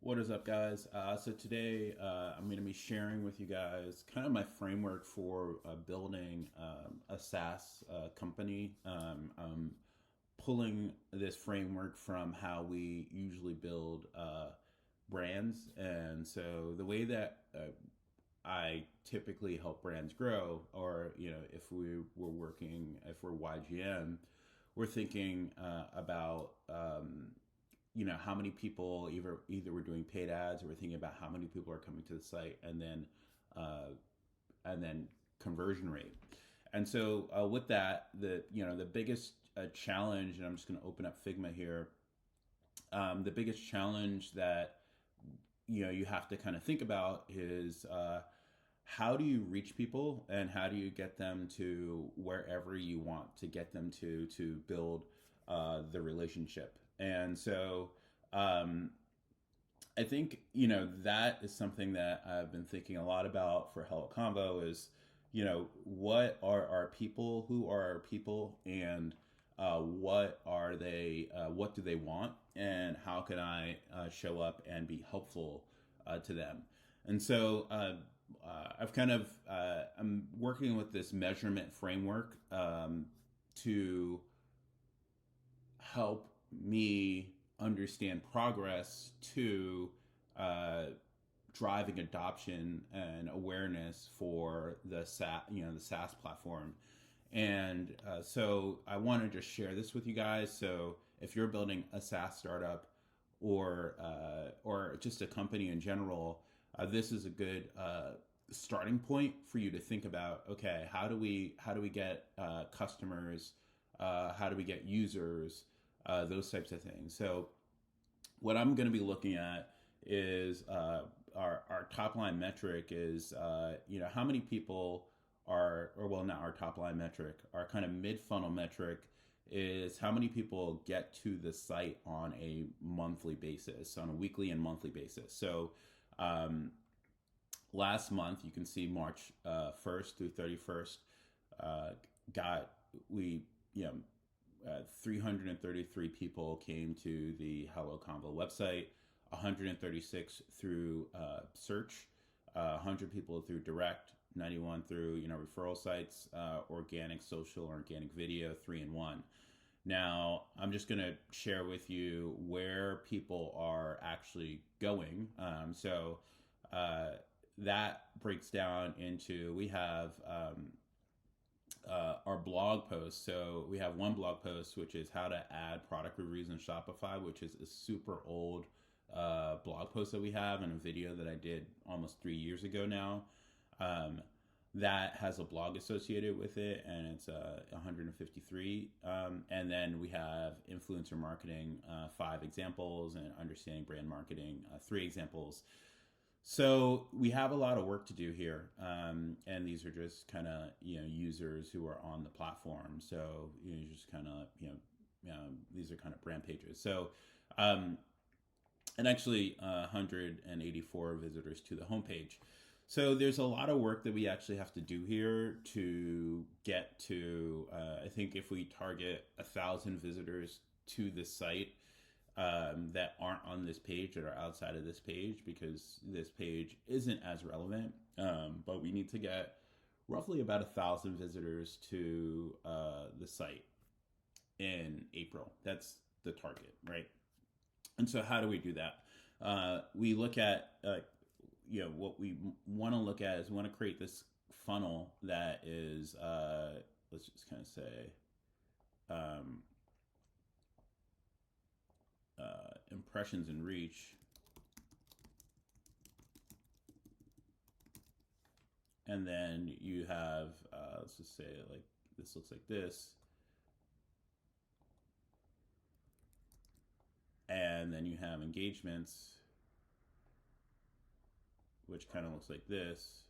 What is up, guys? So today I'm going to be sharing with you guys kind of my framework for building a SaaS company. I'm pulling this framework from how we usually build brands, and so the way that I typically help brands grow, or if if we're YGM, we're thinking about how many people either we're doing paid ads, or we're thinking about how many people are coming to the site, uh, and then conversion rate. And so with that, the biggest challenge, and I'm just going to open up Figma here. The biggest challenge that you have to kind of think about is how do you reach people, and how do you get them to wherever you want to get them to build the relationship. And so um, I think that is something that I've been thinking a lot about for HelloConvo is what are our people, who are our people, and what are they, what do they want, and how can I show up and be helpful to them. And so I've kind of I'm working with this measurement framework to help me understand progress to uh, driving adoption and awareness for the SaaS platform. And so I want to just share this with you guys. So if you're building a SaaS startup, or just a company in general, this is a good starting point for you to think about. Okay, how do we get customers? How do we get users? Those types of things. So what I'm going to be looking at is our top line metric is how many people are, or well, not our top line metric, our kind of mid funnel metric is how many people get to the site on a monthly basis, on a weekly and monthly basis. So um, last month, you can see March 1st through 31st, got we you know 333 people came to the HelloConvo website, 136 through search, 100 people through direct, 91 through referral sites, organic social, organic video, 3 and 1. Now I'm just going to share with you where people are actually going. So that breaks down into, we have our blog post. So we have one blog post, which is how to add product reviews in Shopify, which is a super old blog post that we have, and a video that I did almost 3 years ago now. That has a blog associated with it, and it's 153. And then we have influencer marketing, 5 examples, and understanding brand marketing, 3 examples. So we have a lot of work to do here, and these are just kind of users who are on the platform. So just kind of these are kind of brand pages. So and actually 184 visitors to the homepage. So there's a lot of work that we actually have to do here to get to. I think if we target 1,000 visitors to the site that aren't on this page, that are outside of this page, because this page isn't as relevant. But we need to get roughly about 1,000 visitors to the site in April. That's the target, right? And so how do we do that? We look at, what we want to look at is we want to create this funnel that is, let's just kind of say, um, impressions and reach. And then you have, let's just say, like, this looks like this. And then you have engagements, which kind of looks like this.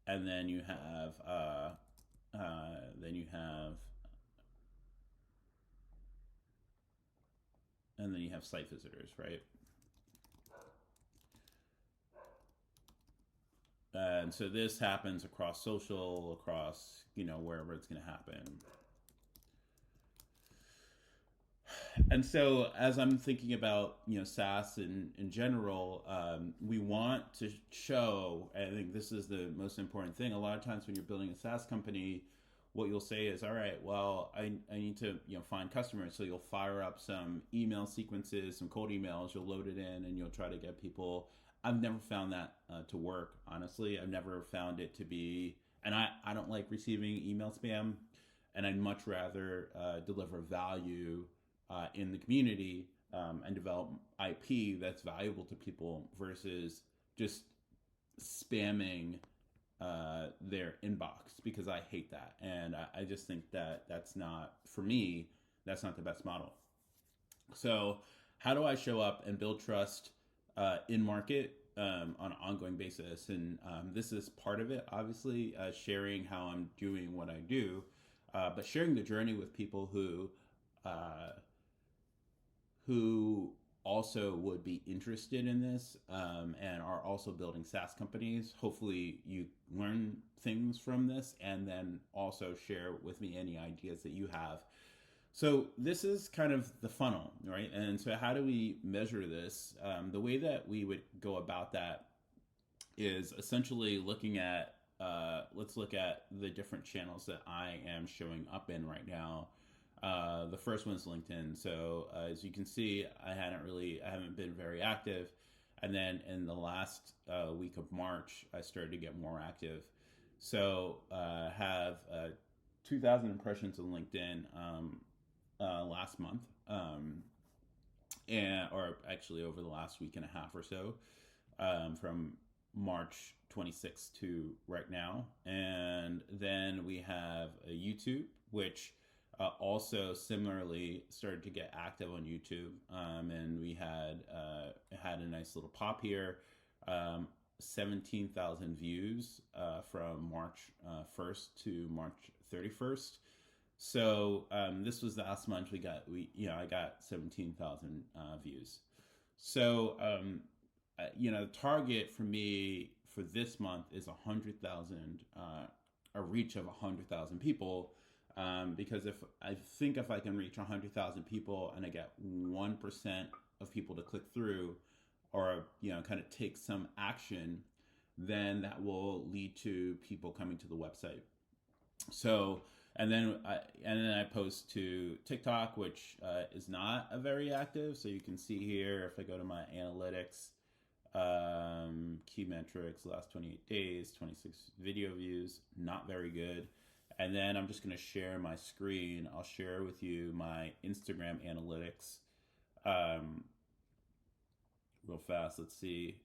And then you have, then you have, and then you have site visitors, right? And so this happens across social, across, wherever it's going to happen. And so as I'm thinking about SaaS in general, we want to show. I think this is the most important thing. A lot of times when you're building a SaaS company, what you'll say is, all right, well, I need to find customers. So you'll fire up some email sequences, some cold emails. You'll load it in, and you'll try to get people. I've never found that to work. Honestly, I've never found it to be. And I don't like receiving email spam, and I'd much rather deliver value in the community and develop IP that's valuable to people versus just spamming their inbox, because I hate that. And I just think that that's not, for me, that's not the best model. So, how do I show up and build trust in market on an ongoing basis? And this is part of it, obviously, sharing how I'm doing what I do, but sharing the journey with people uh, who also would be interested in this and are also building SaaS companies. Hopefully, you learn things from this and then also share with me any ideas that you have. So, this is kind of the funnel, right? And so, how do we measure this? The way that we would go about that is essentially looking at let's look at the different channels that I am showing up in right now. The first one is LinkedIn. So as you can see, I haven't been very active. And then in the last week of March, I started to get more active. So have 2,000 impressions on LinkedIn last month, or actually over the last week and a half or so, from March 26th to right now. And then we have a YouTube, which also similarly started to get active on YouTube, and we had a nice little pop here, 17,000 views from March 1st to March 31st. So this was the last month I got 17,000 views. So the target for me for this month is 100,000, a reach of 100,000 people. Because if I can reach 100,000 people and I get 1% of people to click through, or kind of take some action, then that will lead to people coming to the website. So and then I post to TikTok, which is not a very active. So you can see here, if I go to my analytics, key metrics, last 28 days, 26 video views, not very good. And then I'm just going to share my screen. I'll share with you my Instagram analytics real fast. Let's see.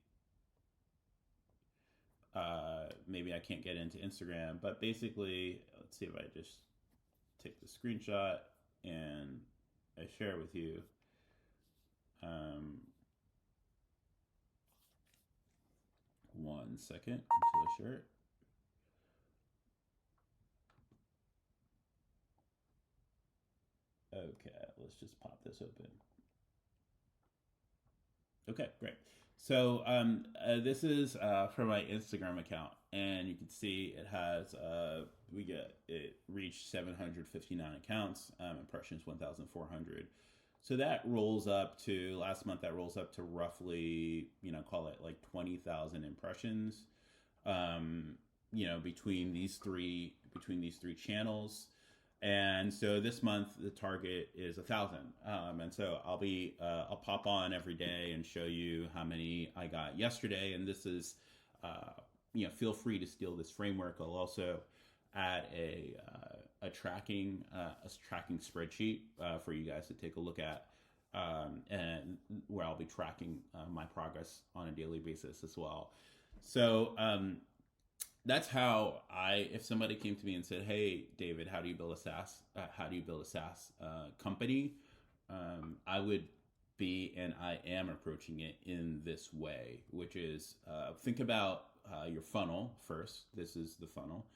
Maybe I can't get into Instagram, but basically, let's see if I just take the screenshot and I share with you. One second until I share it. Okay, let's just pop this open. Okay, great. So this is from my Instagram account, and you can see it has it reached 759 accounts, impressions 1,400. So that rolls up to last month. That rolls up to roughly call it like 20,000 impressions. Between these three channels. And so this month the target is 1,000, and so I'll pop on every day and show you how many I got yesterday. And this is, feel free to steal this framework. I'll also add a tracking spreadsheet for you guys to take a look at, and where I'll be tracking my progress on a daily basis as well. So that's how if somebody came to me and said, "Hey, David, how do you build a SaaS company?" I would be, and I am approaching it in this way, which is think about your funnel first. This is the funnel.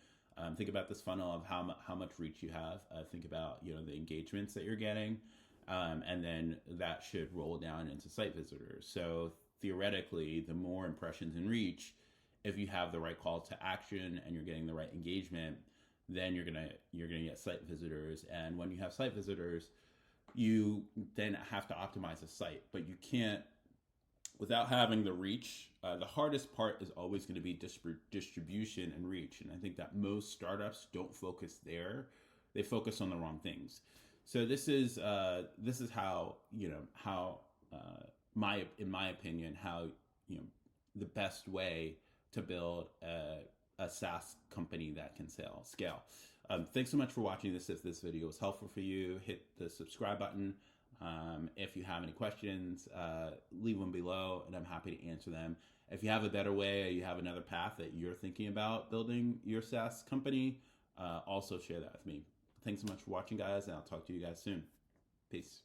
Think about this funnel of how much reach you have. Think about the engagements that you're getting, and then that should roll down into site visitors. So theoretically, the more impressions and reach, if you have the right call to action and you're getting the right engagement, then you're gonna get site visitors. And when you have site visitors, you then have to optimize a site, but you can't without having the reach. The hardest part is always going to be distribution and reach, and I think that most startups don't focus there. They focus on the wrong things. So this is how my in my opinion how the best way to build a SaaS company that can scale. Thanks so much for watching this. If this video was helpful for you, hit the subscribe button. If you have any questions, leave them below and I'm happy to answer them. If you have a better way or you have another path that you're thinking about building your SaaS company, also share that with me. Thanks so much for watching, guys, and I'll talk to you guys soon. Peace.